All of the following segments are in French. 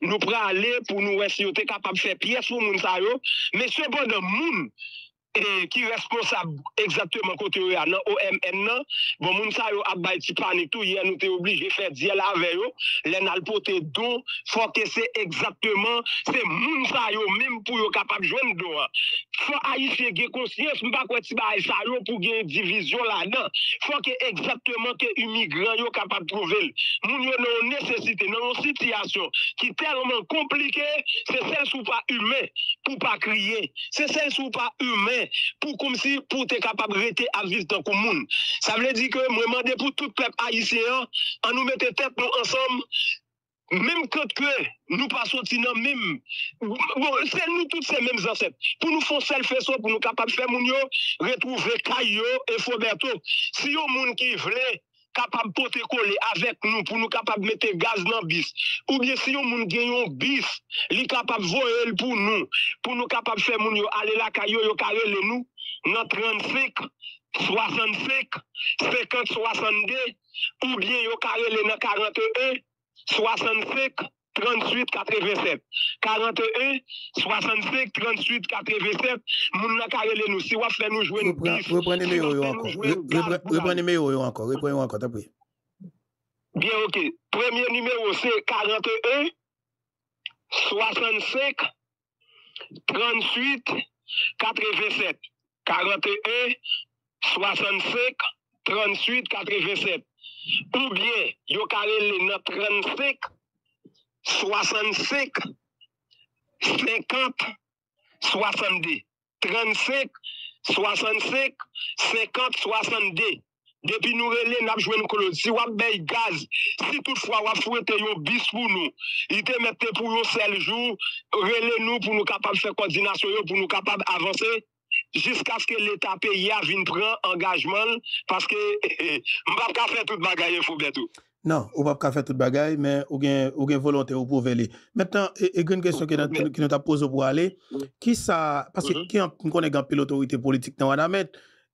nous prenons aller pour nous voir si on est capable de faire pièce pour moun sa yo, mais cependant moun qui est responsable exactement côté dans OMN nan, bon moun sa yo a bay ti panique tout hier nous t'es obligé faire dire la avec yo, les n'a porter don, faut que c'est exactement c'est moun sa yo même pour yo capable joindre don. Faut haïtien gen conscience, m'pa quoi ti bay sa yo pour gen division là-dedans. Faut que exactement que immigrant yo capable trouver. Moun yo non nécessité dans une situation qui tellement compliquée, c'est celle sous pas humain pour pas crier, c'est celle sous pas humain pour comme si pour être capable de rester à vivre dans le monde. Ça veut dire que moi demande pour tout peuple haïtien en nous mettre tête nous ensemble. Même quand que nous pas sorti dans même bon c'est nous tous ces mêmes ancêtres pour nous faire self pour nous capable faire moun yo retrouver Kayo et Foberto si yo moun qui veut capable porter coller avec nous pour nous capable mettre gaz dans bis ou bien si on moun gen yon bis li capable voyer pour nous capable faire moun yo aller la Kayo yo carrele nous dans 35 65 50 62 ou bien yo carrele dans 41 65 38 87 41 65 38 87 moun na carrele nous si on fait nous jouer une bis reprenez numéro encore t'as pris. Bien OK, premier numéro c'est 41 65 38 87 41 65 38 87 ou bien yo carrele dans 35 65 50 62 35 65 50 62 depuis nous relais n'a joué nous colon si on bay gaz si toutefois on fouette yon bis pour nous il te mette pour un seul jour relais nous pour nous capable faire coordination pour nous capable avancer jusqu'à ce que l'État pays vienne prendre engagement parce que on va pas faire toute bagaille faut bientôt. Non, on va pas faire toute bagaille mais ou gen volonté ou pour aller. Maintenant une question qui nous t'a posé pour aller qui ça parce que qui on connaît grand pile autorité politique dans Wanamet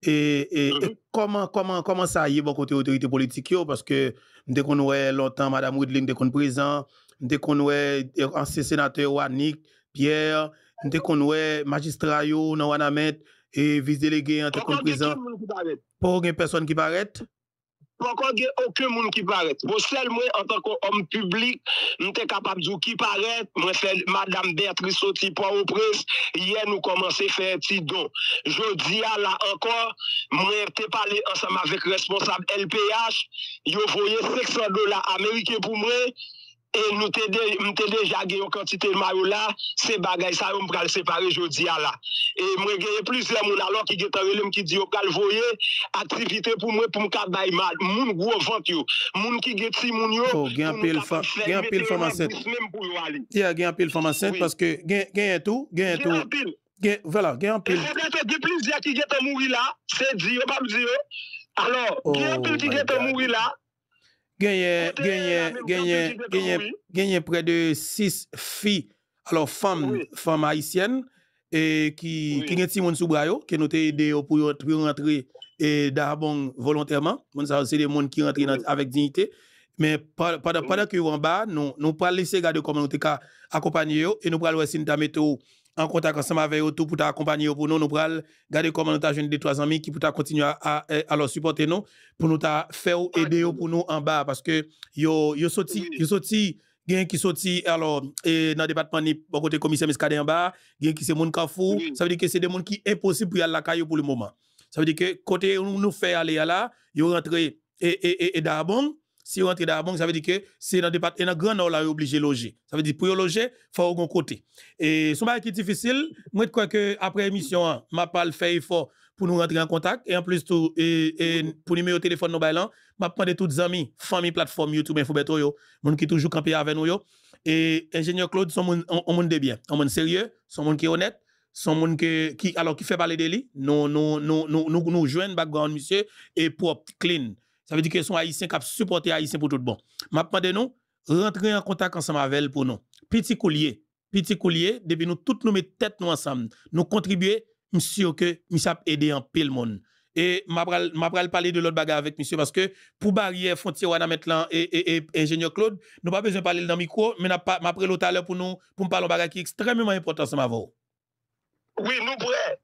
et comment ça y est bon côté autorité politique yo parce que dès qu'on ouais longtemps madame Woodling dès qu'on présent dès qu'on ouais ancien sénateur Wanik Pierre dès qu'on ouais magistrat yo dans Wanamet et vice délégué en tant que présent pas aucune personne qui paraît. Pourquoi il n'y a aucun monde qui paraît? Bon, seul moi, en tant qu'homme public, je suis capable de dire qui paraît. Moi, fait Madame Béatrice Soti pour au presse. Hier, nous commençons à faire un petit don. Je dis à là encore, moi, j'ai parlé ensemble avec le responsable LPH. Il a envoyé $500 américains pour moi. Et nous t'ai déjà gagné une quantité de maillot là, ces bagages ça on va le séparer jeudi à là. Et moi gagné plusieurs moun alors qui qui dit on va le voyer activité pour moi pour me bailler mal. Moun gros vente yo, moun qui get si moun yo. Gain pile femme enceinte. Il y a un pile femme enceinte parce que gain tout. Voilà, gain pile. Il y a plusieurs qui get mourir là, c'est dit pas dire. Alors, gain pile qui get mourir là. Gagné près de 6 filles, alors femmes haïtiennes, et qui ont ti moun sou bra yo, qui nous aidé pour rentrer d'abord volontairement. C'est des gens qui rentrent avec dignité. Mais pendant que en bas, nous pas laisser garder comment nous accompagner et nous pral si nous mettre en contact ensemble avec eux tout pour t'accompagner pour nous pral garder comment nous t'a jeune 2-3 amis qui pour ta continuer à leur supporter nous pour nous ta faire aider pour nous en bas parce que yo sorti gen qui sorti alors dans département ni côté commissaire Miskade en bas gen qui c'est moun Kafou ça veut dire que c'est des monde qui impossible pour y aller la caillou pour le moment ça veut dire que côté nous fait aller là yo rentrer et d'abord si on rentre d'abord ça veut dire que c'est dans département grand nord là obligé loger ça veut dire pour loger faut au côté et son bail qui difficile moi je crois que après émission m'a pas le faire effort pour nous rentrer en contact et en plus tout et pour numéro de téléphone nous bail m'a prendre tous amis famille plateforme YouTube Infobeto yo monde qui toujours camper avec nous yo et ingénieur Claude son monde de bien un monde sérieux son monde qui est honnête son monde qui alors qui fait parler de lui nous joindre background monsieur et propre clean. Ça veut dire que son haïtien qui supporter haïtien pour tout bon. M'a demandé nous rentrer en contact ensemble avec elle pour nous. Petit coulier, depuis nous toutes nous mettre tête nous ensemble, nous contribuer monsieur que monsieur a aidé en pile monde. et m'a parler de l'autre bagarre avec monsieur parce que pour barrière frontière on a mettre là et ingénieur Claude, nous pas besoin de parler dans le micro, mais m'a prêt l'autre à l'heure pour nous parler de bagarre qui est extrêmement important ça m'avou. Oui, nous prêts.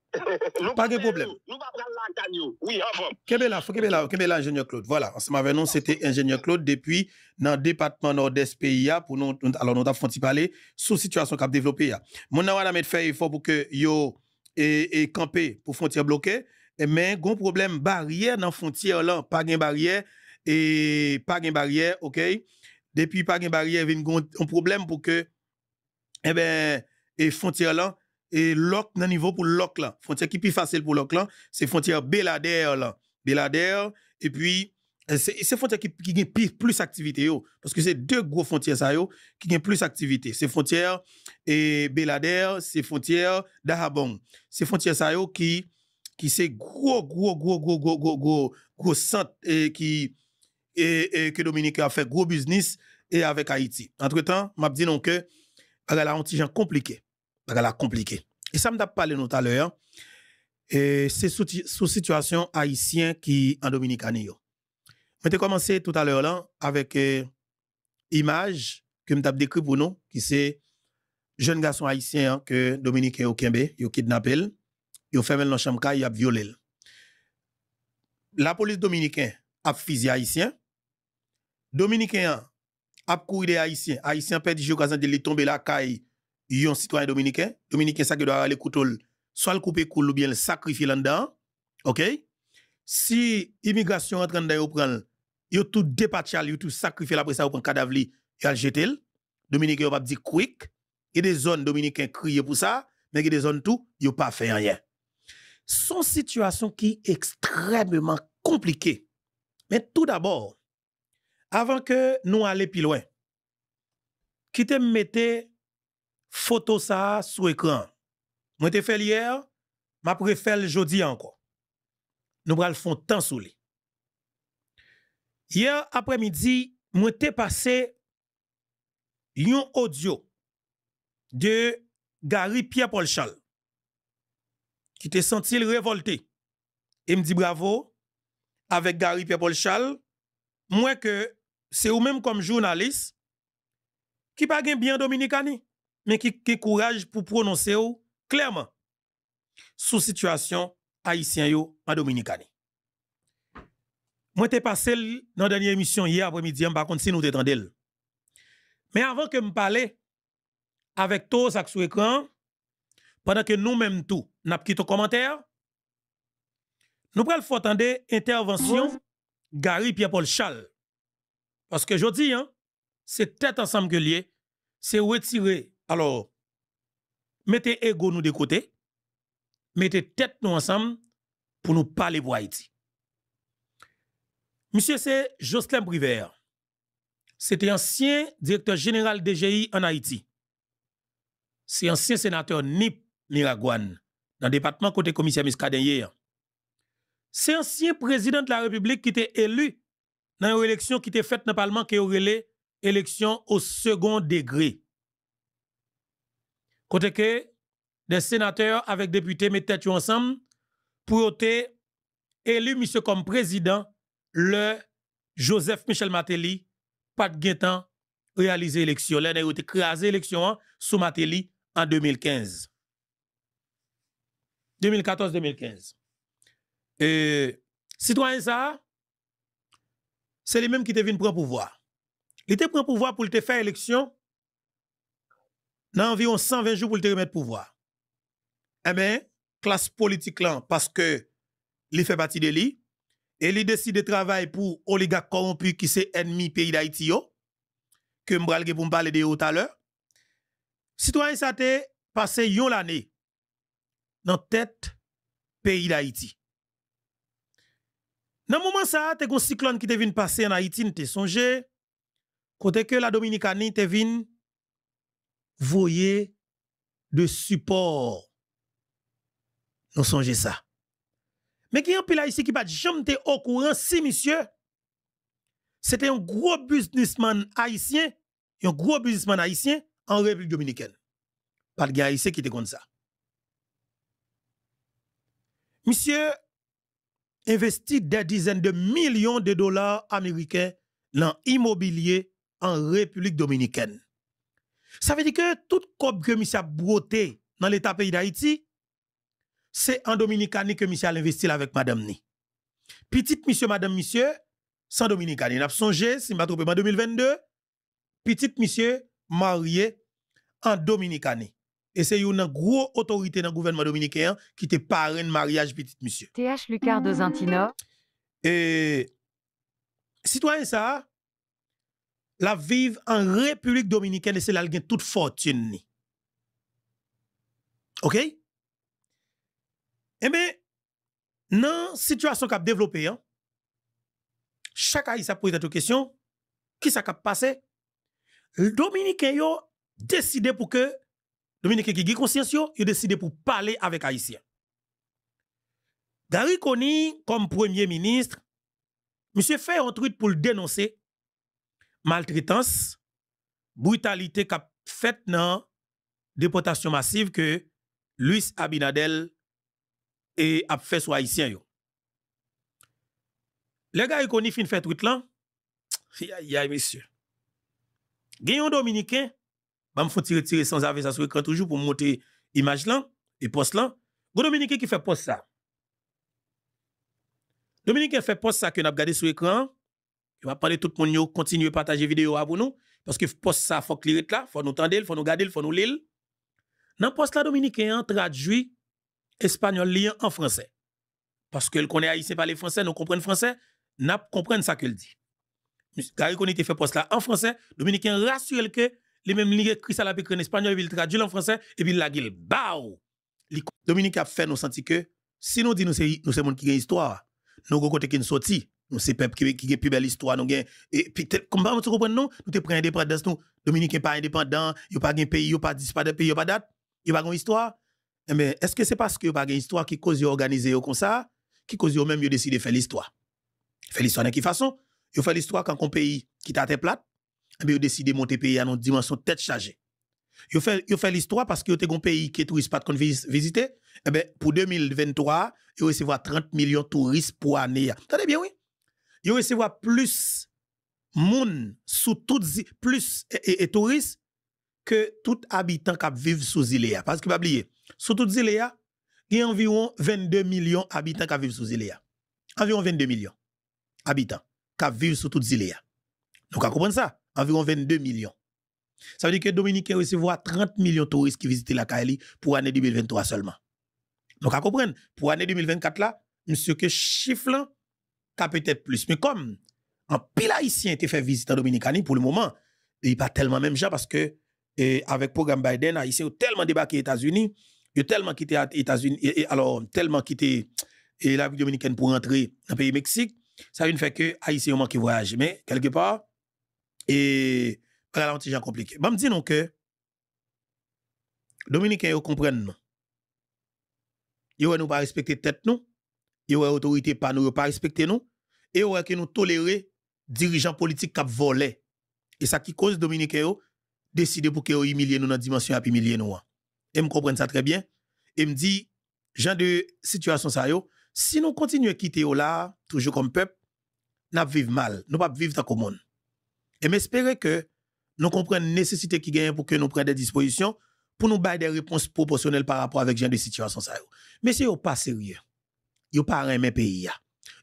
Pas de problème. Nous pas prendre la gagne. Oui, avant. Kebela, ingénieur Claude. Voilà, ensemble avec nous, c'était ingénieur Claude depuis dans le département nord-est pays pour nous alors nous avons parler sous situation qu'a développé ya. Mon na mettre fait effort pour que yo et camper pour frontière bloquée, mais gon problème barrière dans frontière là, pas gain barrière et pas gain barrière, OK? Depuis pas gain barrière, vient un problème pour que eh ben et frontière là et lock dans niveau pour lock là frontière qui plus facile pour lock là c'est frontière Belader là Belader et puis c'est frontière qui gagne plus activité yo parce que c'est deux gros frontières ça yo qui gagne plus activité c'est frontière et Belader c'est frontière Dahabong c'est frontière ça yo qui c'est gros centre et qui et que Dominique a fait gros business et avec Haïti entre-temps m'a dit non que bagala un petit gens compliqué. Bagala compliqué. Et ça m'a parlé tout à l'heure. Et c'est sous situation haïtien qui en Dominicanie yo. M'ai commencé tout à l'heure là avec image que m't'a décrit pour nous qui c'est jeune garçon haïtien que Dominicain au Kembe, yo kidnappé, yo fait dans chambre il a violé. La police dominicaine a fusillé haïtien. Dominicain a couru des haïtiens. Haïtien perd l'occasion de tomber la caille yon citoyen dominicain. Dominicain ça qui doit aller couteau soit le couper cool ou bien le sacrifier là-dedans. OK? Si immigration entre dans yo prend yo tout dépatchal, yo tout sacrifier après ça yo prend cadavre li et al jeter. Dominicain yo pas dire quick. Il y a des zones dominicains crient pour ça, mais il y a des zones tout yo pas fait rien. Son situation qui est extrêmement compliquée. Mais tout d'abord, avant que nous allions plus loin, qui te mette photo ça sur écran. Moi te fait hier, m'a préfère le jeudi encore. Nous pral font temps sous lui. Hier après-midi, moi te passé un audio de Gary Pierre-Paul Charles qui te senti révolté. Et me dit bravo avec Gary Pierre-Paul Charles, moi que c'est ou même comme journaliste qui pas bien dominicani mais qui courage pour prononcer ou clairement sous situation haïtien yo en Dominicanie. Moi t'ai passé dans la dernière émission hier après-midi, par contre si nous t'entendez. Mais avant que me parler avec tous ça sur écran pendant que nous même tout n'a quitté commentaire, nous pral faut attendre intervention Gary Pierre-Paul Charles parce que je dis c'est tête ensemble que lié, c'est retirer. Alors mettez ego nous de côté, mettez tête nous ensemble pour nous parler pour Haïti. Monsieur, c'est Jocelyn Brivert. C'était ancien directeur général DGI en Haïti. C'est ancien sénateur Nip Miragouane, dans le département côté commissaire Miskaden hier. C'est ancien président de la République qui était élu dans une élection qui était faite dans le Parlement qui est élection au second degré. Côté que des sénateurs avec députés mettent tête ensemble pour être élu monsieur comme président le Joseph Michel Martelly pas de temps réaliser l'élection. Là, il a écrasé l'élection sous Martelly en 2015. 2014-2015. Citoyen ça, c'est les mêmes qui te viennent prendre pouvoir. Il te prend pouvoir pour te faire élection dans environ 120 jours pour te remettre pouvoir. Eh bien, classe politique là, parce que il fait partie de lui, et il décide de travailler pour oligarque corrompu qui c'est ennemi pays d'Haïti que m'bral pour me parler de tout à l'heure. Citoyen ça te passé yon l'année dans tête pays d'Haïti. Dans moment ça, te gon cyclone qui te vient passer en Haïti, te songe côté que la Dominicanie te vient voyer de support. Nous songe ça. Mais qui y a un pile ici qui pas jamais été au courant si monsieur c'était un gros businessman haïtien en République dominicaine. Pas de gars haïtien qui était comme ça. Monsieur investi des dizaines de millions de dollars américains dans l'immobilier en République dominicaine. Ça veut dire que tout cob que monsieur a broté dans l'État pays d'Haïti, c'est en Dominicanie que monsieur a investi avec madame ni. Petite monsieur, madame monsieur, sans Dominicanie. N'a songé, si je ne me trompe pas, en 2022, petite monsieur marié en Dominicanie. Et c'est une grosse autorité dans le gouvernement dominicain qui te parraine mariage petite monsieur. TH Lucas de Zintino. Et citoyen ça, la vive en République dominicaine et c'est là qu'il a toute fortune. OK? Eh bien, dans la situation qu'a développée, hein, chaque haïtien pose cette question, qui ça qu'a passé? Le Dominicain yo décidé pour que Dominicain qui a conscience yo décidé pour parler avec haïtien. Gary Koni comme premier ministre, monsieur fait un truc pour le dénoncer maltraitance, brutalité qu'a fait dans déportation massive que Luis Abinadel et a fait sur haïtien yo. Les gars Koni fin fait truc là. Ya monsieur. Gayon dominicain, bah me faut tirer sans avec ça sur écran toujours pour monter image là et poste là. Gon dominicain qui fait poste ça. Dominicain fait poste ça que n'a regardé sur écran. Il va parler tout le monde continuer partager vidéo pour nous parce que poste ça faut que là, faut nous tendre, faut nous garder, faut nous lire. Dans poste là dominicain traduit espagnol lien en français. Parce que le connaît haïtien parler français, nous comprenons français, n'a comprendre ça que le dit. Gary Koni te fait poste là en français, dominicain rassure que les mêmes lignes écrit ça la en espagnol, il traduit en français et puis la gueule bao. Dominique a fait nous sentir que si nous dit nous c'est monde qui a histoire, nous côté qui nous sorti, nous c'est peuple qui a plus belle histoire, nous gain et puis comme vous comprenez nous te prend indépendance nous dominicain pas indépendant, il pas gain pays, il pas disparaître pays, il pas date, il pas une histoire. Mais est-ce que c'est parce que il pas une histoire qui cause organiser comme ça, qui cause même yo décider faire l'histoire. Faire l'histoire de quelle façon? Yo fait l'histoire quand un pays qui t'a tête plate, et yo décide monter pays à une dimension tête chargée. Yo fait l'histoire parce que yo te un pays qui touriste pas de visiter, et ben pour 2023, yo recevoir 30 millions de touristes pour année. Attendez bien oui. Yo recevoir plus moun sous toutes plus et touristes que tout habitant qui vivent sous île parce que pas oublier, sous toutes île il y a environ 22 millions d'habitants qui vivent sous île. Environ 22 millions habitants qui vivent sous toutes îles. Donc, à comprendre ça, environ 22 millions. Ça veut dire que Dominique recevoir 30 millions de touristes qui visitent la Kaili pour l'année 2023 seulement. Donc, à comprendre, pour l'année 2024 là, monsieur que chiffre là, peut-être plus. Mais comme un pile haïtien te fait visiter en Dominicanie pour le moment, il n'est pas tellement même genre parce que avec le programme Biden, haïtien ont tellement débarqué aux États-Unis, ils ont tellement quitté les États-Unis, alors tellement quitté la République dominicaine pour rentrer dans le pays Mexique. Ça ne fait que Haïtien manque voyage. Mais quelque part, et voilà un petit genre compliqué. Je me dis non que Dominicains comprennent nous. Ils ne pas respecter tête nous. Ils ne autorité pas nous, pas respecter nous. Et ils que nous tolérer dirigeants politiques qui volent. Et ça qui cause Dominicains décider pour qu'ils humilient nous dans la dimension à humilier nous. Et me comprennent ça très bien. Et me dit, genre de situation ça yo, si nous continuons à quitter là, toujours comme peuple, nous vivons mal. Nous ne pouvons pas vivre comme monde. Et m'espérer que nous comprenions la nécessité qui gagne pour que nous prenions des dispositions pour nous donner des réponses proportionnelles par rapport avec genre de situation ça. Mais si vous pas sérieux, vous pas aimer pays,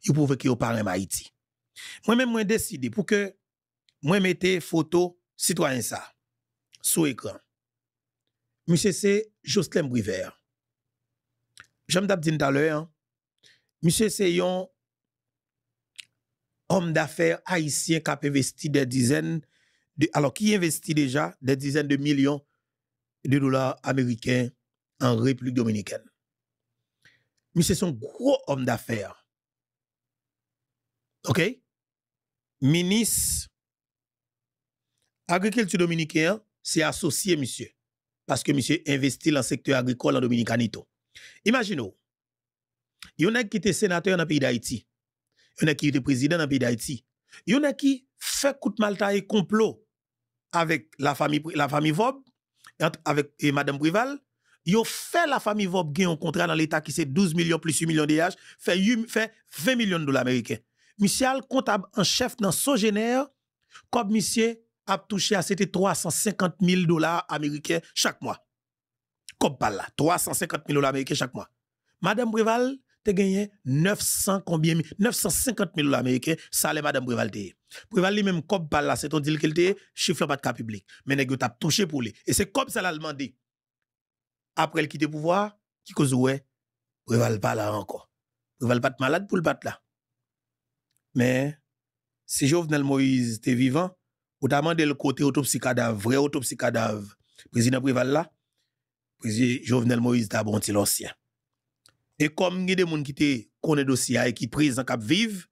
vous pouvez que vous pas aimer Haïti. Moi-même, moi décidé pour que moi mette photo citoyen ça sur écran. Monsieur c'est Jocelyn Brivert. J'aime dire tout à l'heure, monsieur c'est un homme d'affaires haïtien qui a investi des dizaines alors qui investit déjà des dizaines de millions de dollars américains en République dominicaine. Monsieur c'est un gros homme d'affaires. OK? Ministre agriculture dominicain, c'est associé monsieur parce que monsieur investit dans le secteur agricole en Dominicanito. Imaginez, il y en a qui était sénateur dans le pays d'Haïti. Il y en a qui était président dans le pays d'Haïti. Il y en a qui fait coup de malta et complot avec la famille Vob, avec Madame Brival, Yo fait la famille Vop gagne un contrat dans l'État qui c'est 12 millions plus 8 millions d'IH, fait 20 millions de dollars américains. Michel, comptable en chef dans Sogénère, comme monsieur a touché à c'était 350 000 dollars américains chaque mois. Comme pas là, 350 000 dollars américains chaque mois. Madame Breval, te gagné 950 000 dollars américains, ça les Madame Breval te. Breval lui même comme pas là, c'est ton deal qu'elle te, chiffre pas de cas public. Mais nèg yo t'a touché pour lui. Et c'est comme ça l'a demandé. Après le quitter pouvoir, qui cause ouais, Breval pas là encore. Breval pas malade pour le battre là. Mais si Jovenel Moïse était vivant, ou t'a demandé le côté autopsie cadavre, vrai autopsie cadavre, président Breval là, président Jovenel Moïse t'a bon l'ancien. Et comme il y a des gens qui te connaissent dossier et qui présent cap vivre,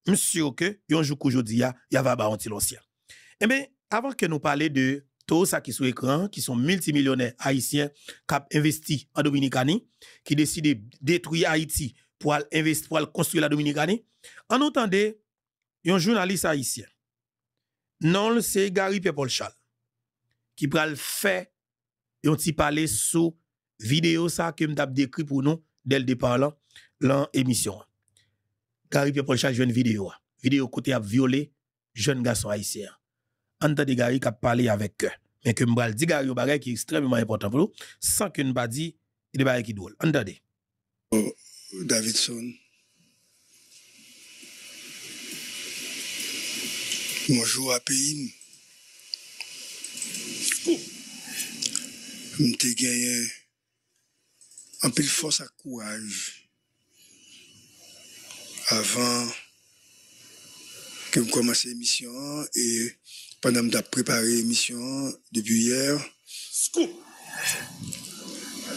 je suis sûr que yon jour qu'aujourd'hui il y a va l'ancien. Eh bien, avant que nous parlions de tout ça qui est sur l'écran, qui sont multimillionnaires haïtiens qui ont investi en Dominicanie, qui décident de détruire Haïti pour investir, pour construire la Dominicanie, en entendant un journaliste haïtien, non, c'est Gary Paul Charles, qui pral fait un petit parler sur vidéo ça que m't'a décrit pour nous dès le départ là, l'émission. Gary Paul Charles joue une vidéo. Vidéo côté a violé jeune garçon haïtien. Entendez Gary qui a parlé avec eux. Mais que m'bral dit Gary bagay qui est extrêmement important pour nous, sans que nous dit des bagay qui drôle. Entendez. Davidson. Bonjour à pays. M'te gagné un peu de force à courage avant que je commence l'émission et pendant que je préparé l'émission depuis hier,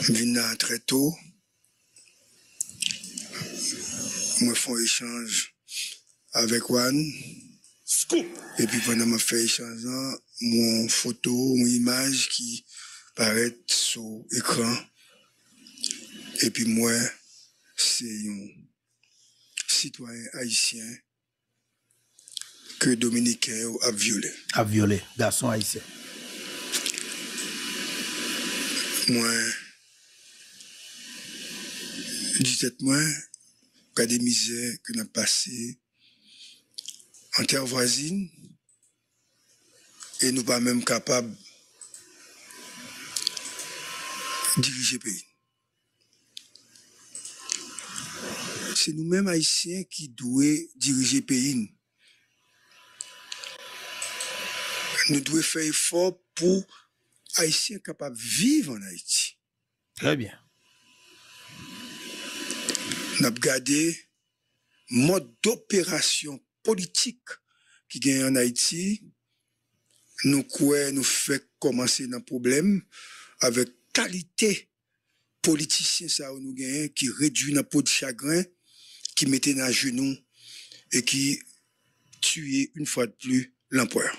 je viens très tôt. Je fais un échange avec Juan. Et puis pendant que je fais échange, mon photo, mon image qui paraît sur l'écran. Et puis moi, c'est un citoyen haïtien que Dominicain a violé. A violé, garçon haïtien. Moi, dites-moi, qu'à des misères que nous avons passées en terre voisine, et nous pas même capables de diriger le pays. C'est nous-mêmes haïtiens qui devons diriger le pays. Nous devons faire effort pour haïtiens capables de vivre en Haïti. Très bien. Nous avons gardé mode d'opération politique qui gagne en Haïti. Nous fait commencer dans le problème avec qualité politicien ça nous gagne qui réduit notre peau de chagrin, qui mettait dans genoux et qui tuait une fois de plus l'empereur.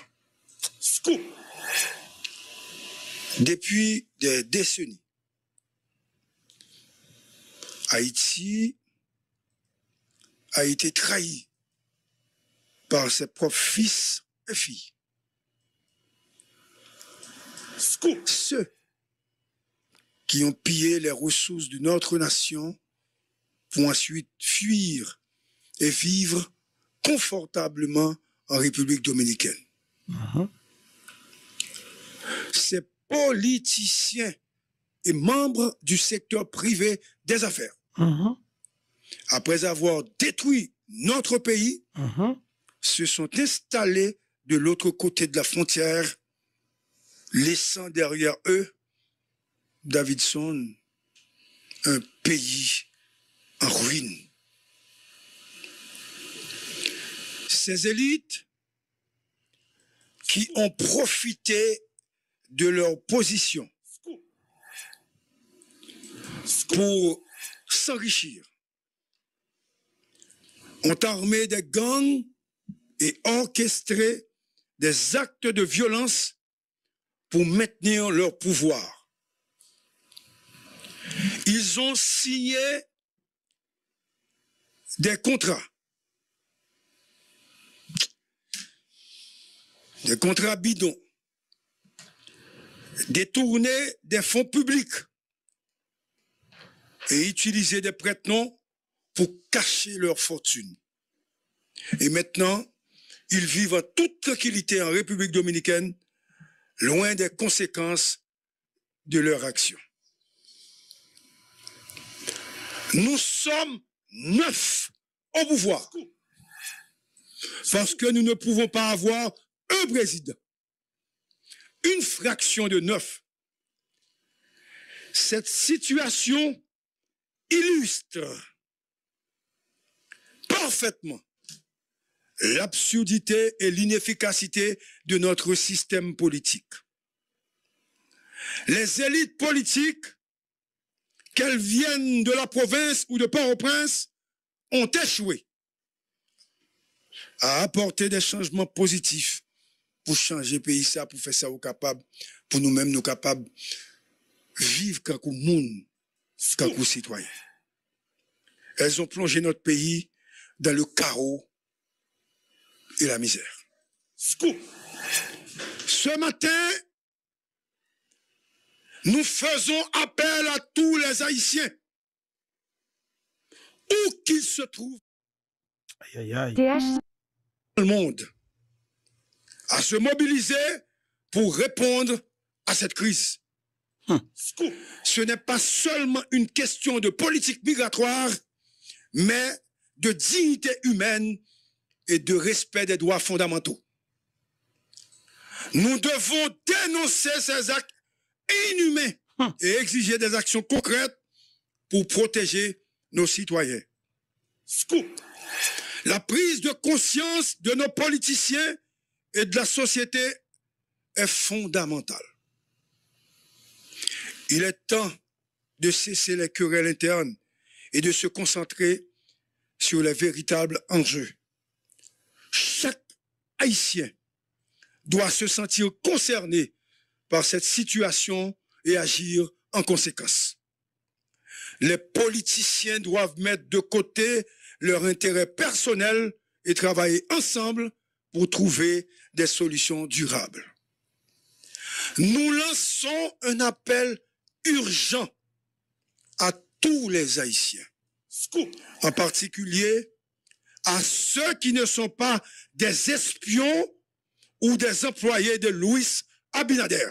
Depuis des décennies, Haïti a été trahi par ses propres fils et filles. Ceux qui ont pillé les ressources de notre nation pour ensuite fuir et vivre confortablement en République dominicaine. Ces politiciens et membres du secteur privé des affaires, après avoir détruit notre pays, se sont installés de l'autre côté de la frontière, laissant derrière eux, Davidson, un pays en ruine. Ces élites qui ont profité de leur position pour s'enrichir, ont armé des gangs et orchestré des actes de violence pour maintenir leur pouvoir. Ils ont signé des contrats bidons, détourné des fonds publics et utilisaient des prête-noms pour cacher leur fortune. Et maintenant, ils vivent en toute tranquillité en République dominicaine, loin des conséquences de leur action. Nous sommes 9 au pouvoir parce que nous ne pouvons pas avoir un président, une fraction de 9. Cette situation illustre parfaitement l'absurdité et l'inefficacité de notre système politique. Les élites politiques, qu'elles viennent de la province ou de Port-au-Prince, ont échoué à apporter des changements positifs pour changer le pays, ça, pour faire ça au capable, pour nous-mêmes, nous capables de vivre comme monde, comme citoyens. Elles ont plongé notre pays dans le chaos et la misère. Ce matin, nous faisons appel à tous les Haïtiens, où qu'ils se trouvent dans le monde, à se mobiliser pour répondre à cette crise. Ce n'est pas seulement une question de politique migratoire, mais de dignité humaine et de respect des droits fondamentaux. Nous devons dénoncer ces actes inhumains et exiger des actions concrètes pour protéger nos citoyens. La prise de conscience de nos politiciens et de la société est fondamentale. Il est temps de cesser les querelles internes et de se concentrer sur les véritables enjeux. Chaque Haïtien doit se sentir concerné par cette situation et agir en conséquence. Les politiciens doivent mettre de côté leur intérêt personnel et travailler ensemble pour trouver des solutions durables. Nous lançons un appel urgent à tous les Haïtiens, en particulier à ceux qui ne sont pas des espions ou des employés de Louis Abinader.